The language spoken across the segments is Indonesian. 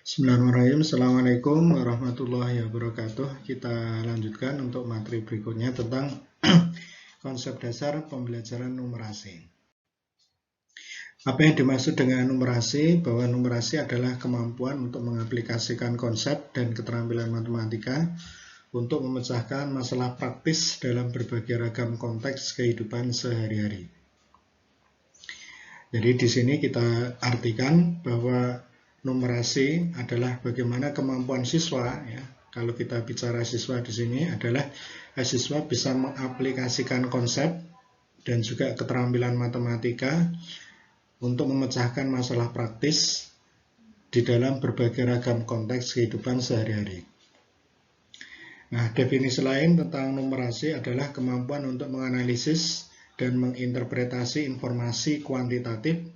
Bismillahirrahmanirrahim. Assalamualaikum warahmatullahi wabarakatuh. Kita lanjutkan untuk materi berikutnya tentang konsep dasar pembelajaran numerasi. Apa yang dimaksud dengan numerasi? Bahwa numerasi adalah kemampuan untuk mengaplikasikan konsep dan keterampilan matematika untuk memecahkan masalah praktis dalam berbagai ragam konteks kehidupan sehari-hari. Jadi di sini kita artikan bahwa numerasi adalah bagaimana kemampuan siswa, ya. Kalau kita bicara siswa di sini adalah siswa bisa mengaplikasikan konsep dan juga keterampilan matematika untuk memecahkan masalah praktis di dalam berbagai ragam konteks kehidupan sehari-hari. Nah, definisi lain tentang numerasi adalah kemampuan untuk menganalisis dan menginterpretasi informasi kuantitatif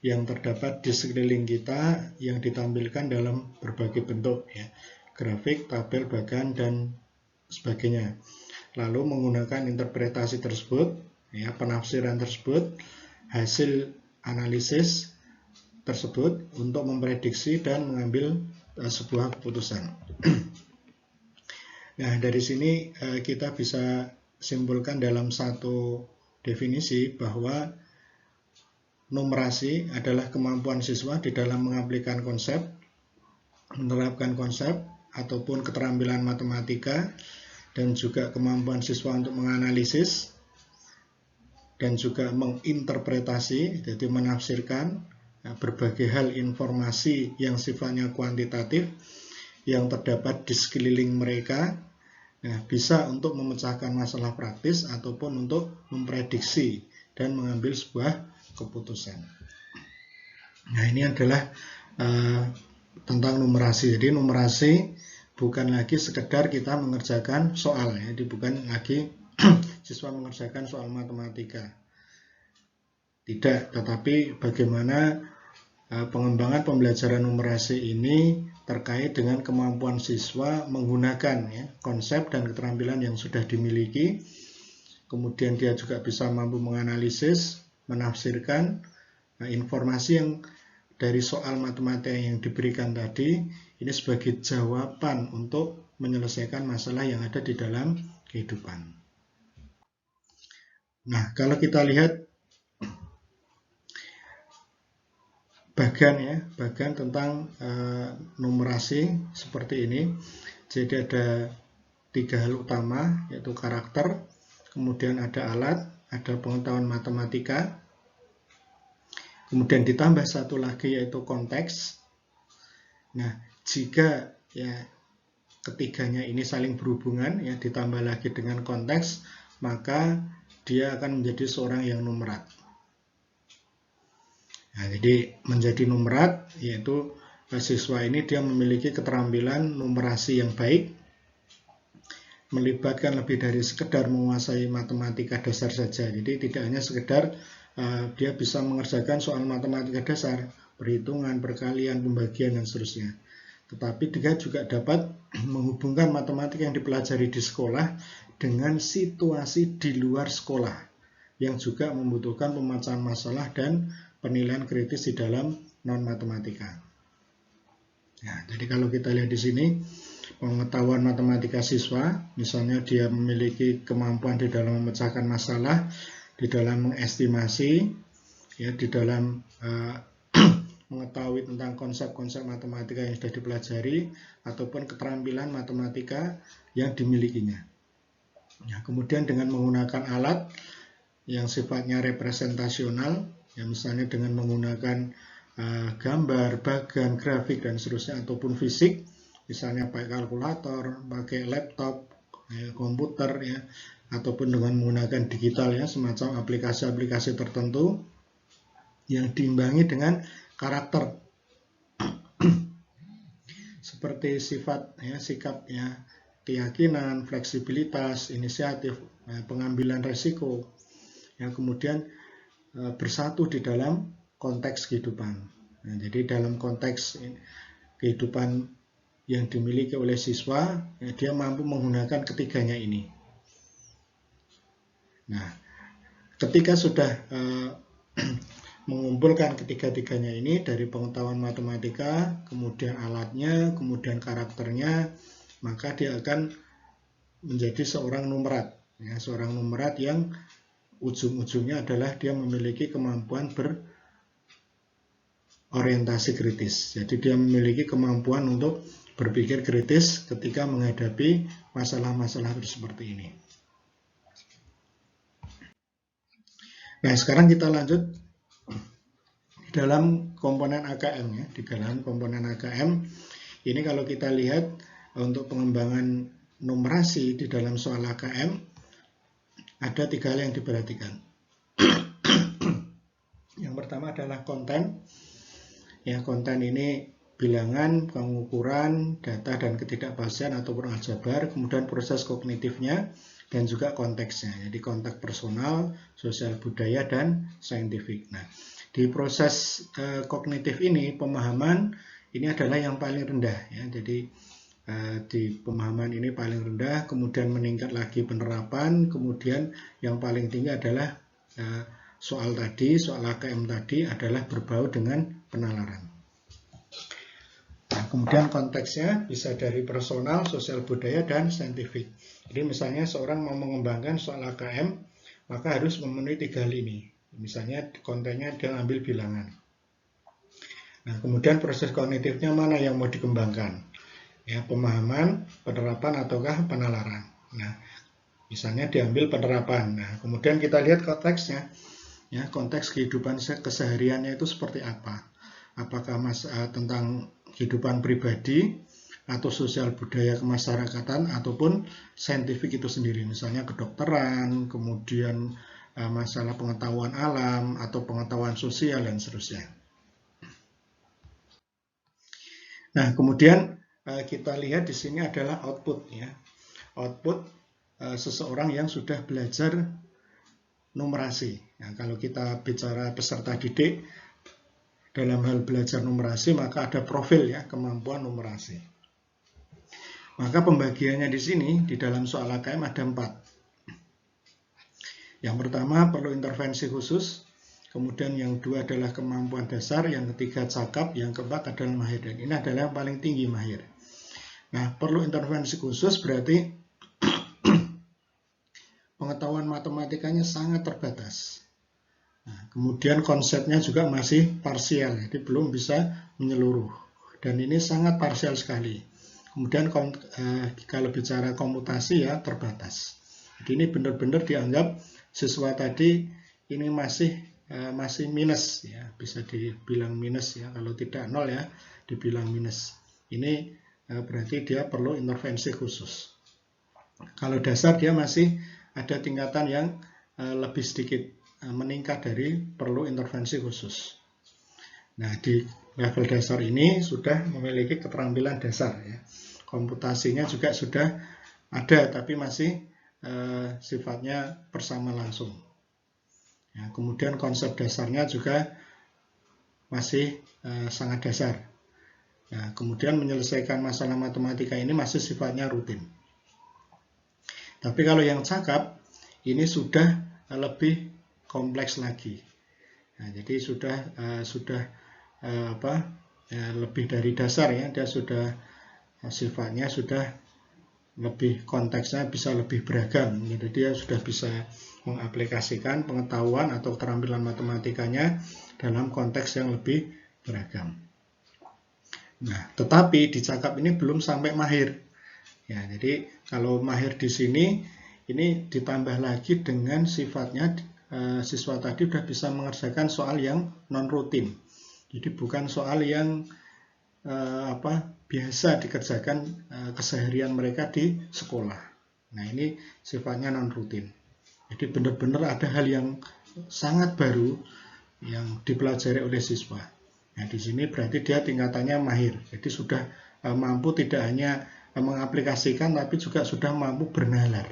yang terdapat di sekeliling kita yang ditampilkan dalam berbagai bentuk, ya, grafik, tabel, bagan, dan sebagainya. Lalu menggunakan interpretasi tersebut, ya, penafsiran tersebut, hasil analisis tersebut untuk memprediksi dan mengambil sebuah keputusan. Nah, dari sini kita bisa simpulkan dalam satu definisi bahwa numerasi adalah kemampuan siswa di dalam mengaplikasikan konsep, menerapkan konsep, ataupun keterampilan matematika, dan juga kemampuan siswa untuk menganalisis dan juga menginterpretasi, jadi menafsirkan berbagai hal informasi yang sifatnya kuantitatif yang terdapat di sekeliling mereka, bisa untuk memecahkan masalah praktis ataupun untuk memprediksi dan mengambil sebuah keputusan. Nah, ini adalah tentang numerasi. Jadi numerasi bukan lagi sekedar kita mengerjakan soal, ya. Jadi bukan lagi siswa mengerjakan soal matematika. Tidak, tetapi bagaimana pengembangan pembelajaran numerasi ini terkait dengan kemampuan siswa menggunakan, ya, konsep dan keterampilan yang sudah dimiliki. Kemudian dia juga bisa mampu menganalisis, menafsirkan informasi yang dari soal matematika yang diberikan tadi ini sebagai jawaban untuk menyelesaikan masalah yang ada di dalam kehidupan. Nah, kalau kita lihat bagan tentang numerasi seperti ini. Jadi ada 3 hal utama, yaitu karakter, kemudian ada alat, ada pengetahuan matematika, kemudian ditambah satu lagi yaitu konteks. Nah, jika ya ketiganya ini saling berhubungan, ya, ditambah lagi dengan konteks, maka dia akan menjadi seorang yang numerat. Nah, jadi menjadi numerat yaitu siswa ini dia memiliki keterampilan numerasi yang baik, melibatkan lebih dari sekedar menguasai matematika dasar saja. Jadi tidak hanya sekedar dia bisa mengerjakan soal matematika dasar, perhitungan, perkalian, pembagian, dan seterusnya. Tetapi dia juga dapat menghubungkan matematika yang dipelajari di sekolah dengan situasi di luar sekolah yang juga membutuhkan pemecahan masalah dan penilaian kritis di dalam non-matematika. Nah, jadi kalau kita lihat di sini, pengetahuan matematika siswa, misalnya dia memiliki kemampuan di dalam memecahkan masalah, di dalam mengestimasi, ya, di dalam mengetahui tentang konsep-konsep matematika yang sudah dipelajari, ataupun keterampilan matematika yang dimilikinya. Ya, kemudian dengan menggunakan alat yang sifatnya representasional, ya, misalnya dengan menggunakan gambar, bagan, grafik, dan seterusnya, ataupun fisik, misalnya pakai kalkulator, pakai laptop, ya, komputer, ya, ataupun dengan menggunakan digital, ya, semacam aplikasi-aplikasi tertentu yang diimbangi dengan karakter seperti sifat, ya, sikap, ya, keyakinan, fleksibilitas, inisiatif, ya, pengambilan resiko, ya, kemudian bersatu di dalam konteks kehidupan. Nah, jadi dalam konteks kehidupan yang dimiliki oleh siswa, ya, dia mampu menggunakan ketiganya ini. Nah, ketika sudah mengumpulkan ketiga-tiganya ini dari pengetahuan matematika, kemudian alatnya, kemudian karakternya, maka dia akan menjadi seorang numerat. Ya, seorang numerat yang ujung-ujungnya adalah dia memiliki kemampuan berorientasi kritis. Jadi dia memiliki kemampuan untuk berpikir kritis ketika menghadapi masalah-masalah seperti ini. Nah, sekarang kita lanjut di dalam komponen AKM ya. Di dalam komponen AKM ini kalau kita lihat untuk pengembangan numerasi di dalam soal AKM ada 3 hal yang diperhatikan. Yang pertama adalah konten. Ya, konten ini bilangan, pengukuran, data dan ketidakpastian ataupun aljabar, kemudian proses kognitifnya dan juga konteksnya. Jadi konteks personal, sosial budaya dan saintifik. Nah, di proses kognitif ini pemahaman ini adalah yang paling rendah ya. Jadi di pemahaman ini paling rendah, kemudian meningkat lagi penerapan, kemudian yang paling tinggi adalah soal AKM tadi adalah berbau dengan penalaran. Nah, kemudian konteksnya bisa dari personal, sosial budaya, dan saintifik. Jadi misalnya seorang mau mengembangkan soal AKM, maka harus memenuhi 3 hal ini. Misalnya kontennya dia ambil bilangan. Nah, kemudian proses kognitifnya mana yang mau dikembangkan? Ya, pemahaman, penerapan, ataukah penalaran. Nah, misalnya diambil penerapan. Nah, kemudian kita lihat konteksnya. Ya, konteks kehidupan kesehariannya itu seperti apa? Apakah tentang kehidupan pribadi atau sosial budaya kemasyarakatan ataupun saintifik itu sendiri, misalnya kedokteran, kemudian masalah pengetahuan alam atau pengetahuan sosial dan seterusnya. Nah, kemudian kita lihat di sini adalah output ya. Output seseorang yang sudah belajar numerasi. Nah, kalau kita bicara peserta didik dalam hal belajar numerasi, maka ada profil ya, kemampuan numerasi. Maka pembagiannya di sini di dalam soal AKM ada 4. Yang pertama perlu intervensi khusus, kemudian yang 2 adalah kemampuan dasar, yang ketiga cakap, yang keempat adalah mahir. Dan ini adalah yang paling tinggi, mahir. Nah, perlu intervensi khusus berarti pengetahuan matematikanya sangat terbatas. Nah, kemudian konsepnya juga masih parsial, jadi belum bisa menyeluruh. Dan ini sangat parsial sekali. Kemudian kalau bicara komputasi ya terbatas. Jadi ini benar-benar dianggap siswa tadi ini masih minus ya, bisa dibilang minus ya, kalau tidak 0 ya dibilang minus. Ini berarti dia perlu intervensi khusus. Kalau dasar dia masih ada tingkatan yang lebih sedikit meningkat dari perlu intervensi khusus. Nah, di level dasar ini sudah memiliki keterampilan dasar ya. Komputasinya juga sudah ada, tapi masih sifatnya bersama langsung. Ya, kemudian konsep dasarnya juga masih sangat dasar. Nah, kemudian menyelesaikan masalah matematika ini masih sifatnya rutin. Tapi kalau yang cakap ini sudah lebih kompleks lagi. Nah, jadi sudah lebih dari dasar ya, dia sudah sifatnya sudah lebih, konteksnya bisa lebih beragam. Jadi dia sudah bisa mengaplikasikan pengetahuan atau keterampilan matematikanya dalam konteks yang lebih beragam. Nah, tetapi di cakap ini belum sampai mahir. Ya, jadi kalau mahir di sini ini ditambah lagi dengan sifatnya siswa tadi sudah bisa mengerjakan soal yang non rutin. Jadi bukan soal yang biasa dikerjakan keseharian mereka di sekolah. Nah, ini sifatnya non rutin. Jadi benar-benar ada hal yang sangat baru yang dipelajari oleh siswa. Nah, di sini berarti dia tingkatannya mahir. Jadi sudah mampu tidak hanya mengaplikasikan, tapi juga sudah mampu bernalar.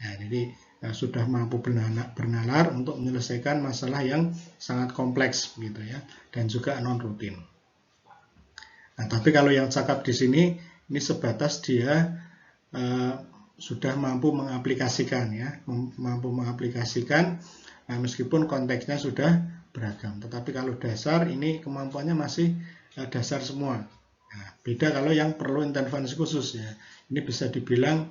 Nah, jadi sudah mampu bernalar untuk menyelesaikan masalah yang sangat kompleks, gitu ya, dan juga non rutin. Nah, tapi kalau yang cakap di sini ini sebatas dia sudah mampu mengaplikasikan ya, mampu mengaplikasikan, nah, meskipun konteksnya sudah beragam. Tetapi kalau dasar ini kemampuannya masih dasar semua. Nah, beda kalau yang perlu intervensi khusus ya. Ini bisa dibilang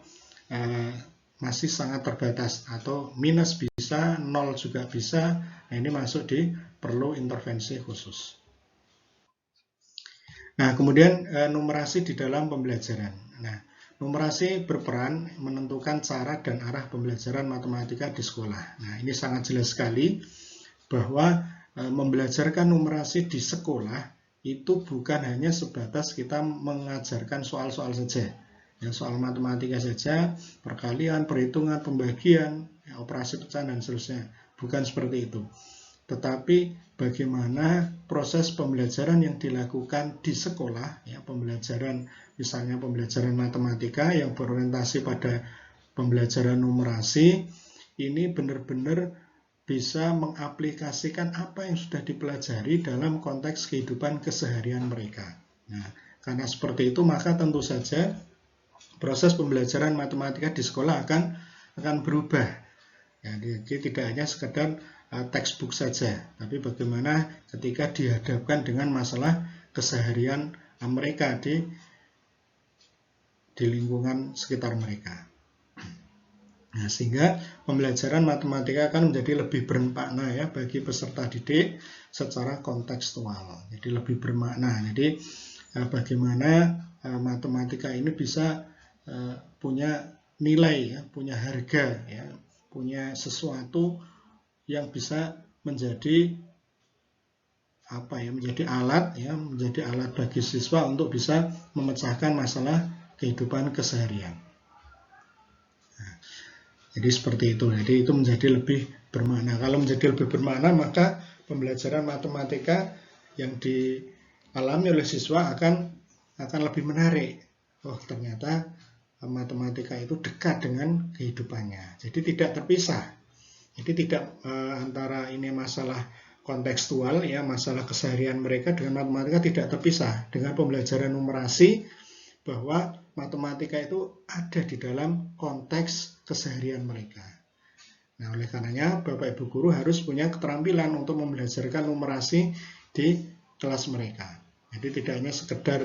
masih sangat terbatas, atau minus bisa, 0 juga bisa. Nah, ini masuk di perlu intervensi khusus. Nah, kemudian numerasi di dalam pembelajaran. Nah, numerasi berperan menentukan cara dan arah pembelajaran matematika di sekolah. Nah, ini sangat jelas sekali bahwa membelajarkan numerasi di sekolah itu bukan hanya sebatas kita mengajarkan soal-soal saja. Ya, soal matematika saja, perkalian, perhitungan, pembagian, ya, operasi pecahan dan seterusnya. Bukan seperti itu. Tetapi bagaimana proses pembelajaran yang dilakukan di sekolah, ya, pembelajaran misalnya pembelajaran matematika yang berorientasi pada pembelajaran numerasi, ini benar-benar bisa mengaplikasikan apa yang sudah dipelajari dalam konteks kehidupan keseharian mereka. Nah, karena seperti itu maka tentu saja proses pembelajaran matematika di sekolah akan berubah. Ya, jadi tidak hanya sekedar textbook saja, tapi bagaimana ketika dihadapkan dengan masalah keseharian mereka di lingkungan sekitar mereka. Nah, sehingga pembelajaran matematika akan menjadi lebih bermakna ya bagi peserta didik secara kontekstual. Jadi lebih bermakna. Jadi bagaimana matematika ini bisa punya nilai ya, punya harga ya, punya sesuatu yang bisa menjadi menjadi alat bagi siswa untuk bisa memecahkan masalah kehidupan keseharian. Nah, jadi seperti itu. Jadi itu menjadi lebih bermakna. Kalau menjadi lebih bermakna, maka pembelajaran matematika yang dialami oleh siswa akan lebih menarik. Oh, ternyata matematika itu dekat dengan kehidupannya. Jadi tidak terpisah. Jadi tidak antara ini masalah kontekstual ya, masalah keseharian mereka dengan matematika tidak terpisah. Dengan pembelajaran numerasi bahwa matematika itu ada di dalam konteks keseharian mereka. Nah, oleh karenanya Bapak Ibu guru harus punya keterampilan untuk membelajarkan numerasi di kelas mereka. Jadi tidak hanya sekedar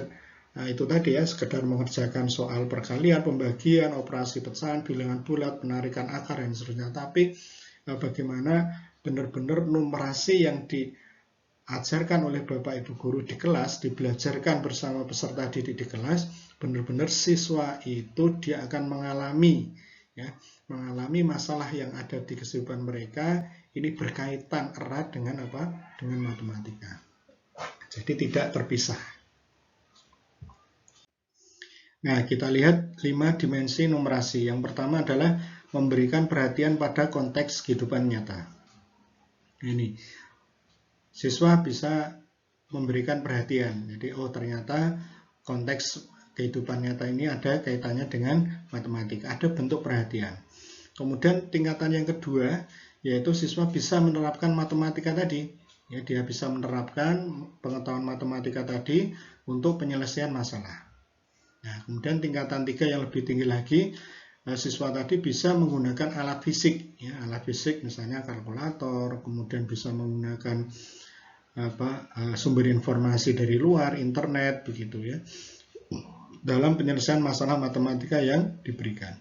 itu tadi ya, sekedar mengerjakan soal perkalian, pembagian, operasi pecahan, bilangan bulat, penarikan akar dan seterusnya, tapi bagaimana benar-benar numerasi yang diajarkan oleh Bapak Ibu guru di kelas, dibelajarkan bersama peserta didik di kelas, benar-benar siswa itu dia akan mengalami masalah yang ada di kehidupan mereka, ini berkaitan erat dengan dengan matematika. Jadi tidak terpisah. Nah, kita lihat 5 dimensi numerasi. Yang pertama adalah memberikan perhatian pada konteks kehidupan nyata. Ini siswa bisa memberikan perhatian. Jadi, oh ternyata konteks kehidupan nyata ini ada kaitannya dengan matematika, ada bentuk perhatian. Kemudian tingkatan yang kedua, yaitu siswa bisa menerapkan matematika tadi. Ya, dia bisa menerapkan pengetahuan matematika tadi untuk penyelesaian masalah. Nah, kemudian tingkatan 3 yang lebih tinggi lagi, siswa tadi bisa menggunakan alat fisik, ya, alat fisik misalnya kalkulator, kemudian bisa menggunakan sumber informasi dari luar, internet, begitu ya, dalam penyelesaian masalah matematika yang diberikan.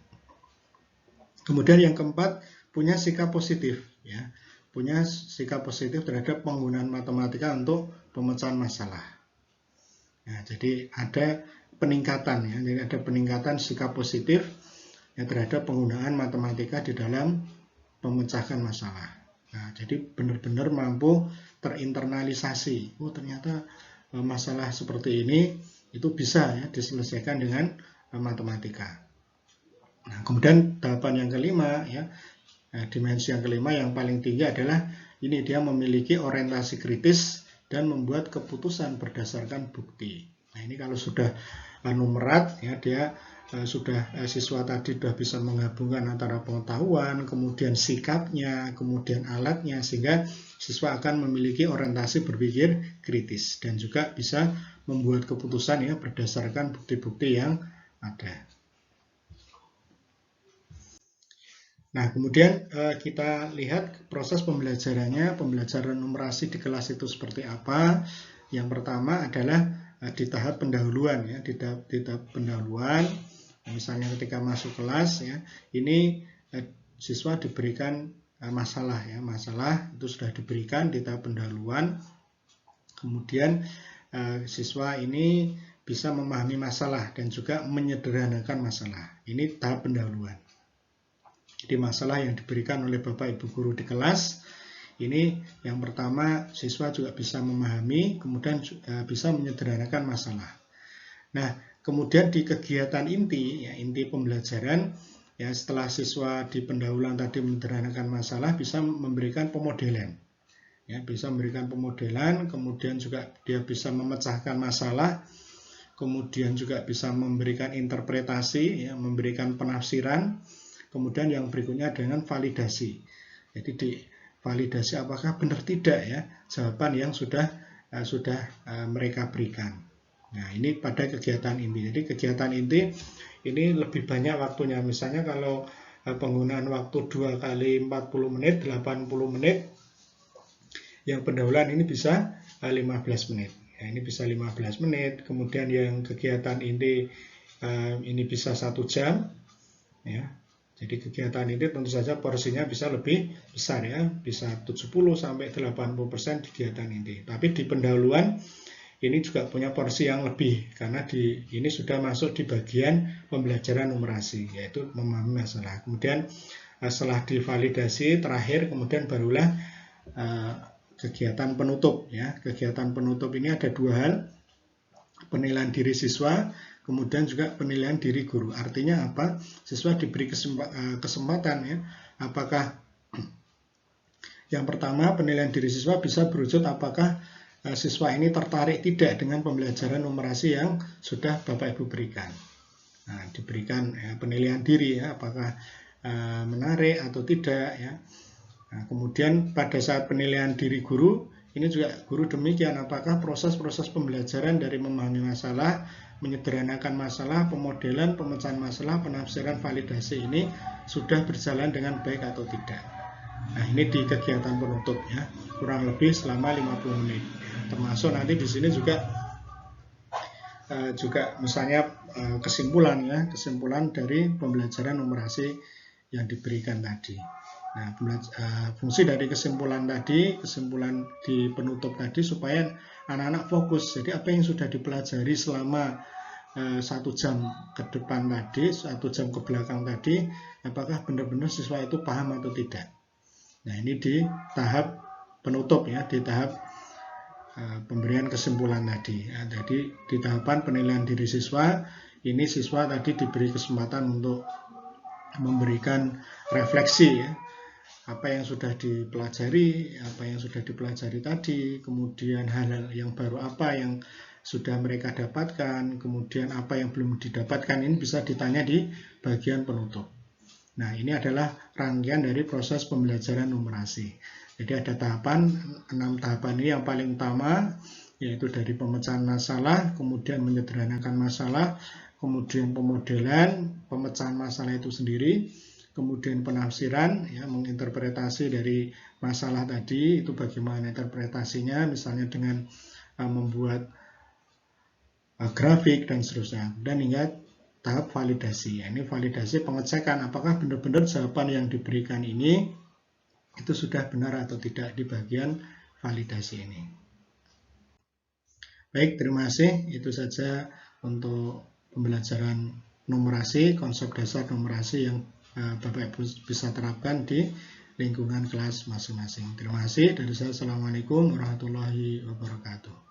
Kemudian yang keempat, punya sikap positif, ya, punya sikap positif terhadap penggunaan matematika untuk pemecahan masalah. Nah, jadi ada peningkatan ya, jadi ada peningkatan sikap positif ya, terhadap penggunaan matematika di dalam pemecahkan masalah. Nah, jadi benar-benar mampu terinternalisasi. Oh, ternyata masalah seperti ini itu bisa ya diselesaikan dengan matematika. Nah, kemudian tahapan yang kelima ya, dimensi yang kelima yang paling tinggi adalah ini dia memiliki orientasi kritis dan membuat keputusan berdasarkan bukti. Nah, ini kalau sudah numerat ya, dia siswa tadi sudah bisa menggabungkan antara pengetahuan, kemudian sikapnya, kemudian alatnya, sehingga siswa akan memiliki orientasi berpikir kritis dan juga bisa membuat keputusan ya berdasarkan bukti-bukti yang ada. Nah, kemudian kita lihat proses pembelajarannya, pembelajaran numerasi di kelas itu seperti apa. Yang pertama adalah di tahap pendahuluan ya, di tahap pendahuluan. Misalnya ketika masuk kelas ya, ini siswa diberikan masalah ya, masalah itu sudah diberikan di tahap pendahuluan. Kemudian siswa ini bisa memahami masalah dan juga menyederhanakan masalah. Ini tahap pendahuluan. Jadi masalah yang diberikan oleh Bapak Ibu guru di kelas, ini yang pertama siswa juga bisa memahami, kemudian bisa menyederhanakan masalah. Nah, kemudian di kegiatan inti, ya, inti pembelajaran, ya setelah siswa di pendahuluan tadi menyederhanakan masalah, bisa memberikan pemodelan. Ya, bisa memberikan pemodelan, kemudian juga dia bisa memecahkan masalah, kemudian juga bisa memberikan interpretasi, ya, memberikan penafsiran. Kemudian yang berikutnya dengan validasi. Jadi di validasi apakah benar tidak ya jawaban yang sudah mereka berikan. Nah, ini pada kegiatan inti. Jadi kegiatan inti ini lebih banyak waktunya. Misalnya kalau penggunaan waktu 2 kali 40 menit, 80 menit. Yang pendahuluan ini bisa 15 menit. Ya, ini bisa 15 menit. Kemudian yang kegiatan inti ini bisa 1 jam. Ya. Jadi kegiatan ini tentu saja porsinya bisa lebih besar ya, bisa 70-80% kegiatan inti. Tapi di pendahuluan ini juga punya porsi yang lebih karena ini sudah masuk di bagian pembelajaran numerasi, yaitu memahami masalah. Kemudian setelah divalidasi terakhir, kemudian barulah kegiatan penutup ya. Kegiatan penutup ini ada 2 hal, penilaian diri siswa, kemudian juga penilaian diri guru. Artinya apa? Siswa diberi kesempatan ya. Apakah yang pertama penilaian diri siswa bisa berwujud apakah siswa ini tertarik tidak dengan pembelajaran numerasi yang sudah Bapak Ibu berikan. Nah, diberikan penilaian diri ya, apakah menarik atau tidak ya. Nah, kemudian pada saat penilaian diri guru, ini juga guru demikian, apakah proses-proses pembelajaran dari memahami masalah, menyederhanakan masalah, pemodelan, pemecahan masalah, penafsiran, validasi ini sudah berjalan dengan baik atau tidak. Nah, ini di kegiatan penutup ya, kurang lebih selama 50 menit. Termasuk nanti di sini juga misalnya kesimpulan ya, kesimpulan dari pembelajaran numerasi yang diberikan tadi. Nah, fungsi dari kesimpulan di penutup tadi supaya anak-anak fokus. Jadi apa yang sudah dipelajari selama 1 jam ke depan tadi, 1 jam ke belakang tadi, apakah benar-benar siswa itu paham atau tidak. Nah, ini di tahap penutup ya, di tahap pemberian kesimpulan tadi. Nah, jadi di tahapan penilaian diri siswa, ini siswa tadi diberi kesempatan untuk memberikan refleksi ya. Apa yang sudah dipelajari, tadi, kemudian hal-hal yang baru apa yang sudah mereka dapatkan, kemudian apa yang belum didapatkan, ini bisa ditanya di bagian penutup. Nah, ini adalah rangkaian dari proses pembelajaran numerasi. Jadi ada 6 tahapan ini yang paling utama, yaitu dari pemecahan masalah, kemudian menyederhanakan masalah, kemudian pemodelan, pemecahan masalah itu sendiri, kemudian penafsiran, ya, menginterpretasi dari masalah tadi, itu bagaimana interpretasinya, misalnya dengan membuat grafik dan seterusnya. Dan hingga tahap validasi. Ini validasi pengecekan apakah benar-benar jawaban yang diberikan ini itu sudah benar atau tidak di bagian validasi ini. Baik, terima kasih. Itu saja untuk pembelajaran numerasi, konsep dasar numerasi yang Bapak Ibu bisa terapkan di lingkungan kelas masing-masing. Terima kasih dari saya. Assalamualaikum warahmatullahi wabarakatuh.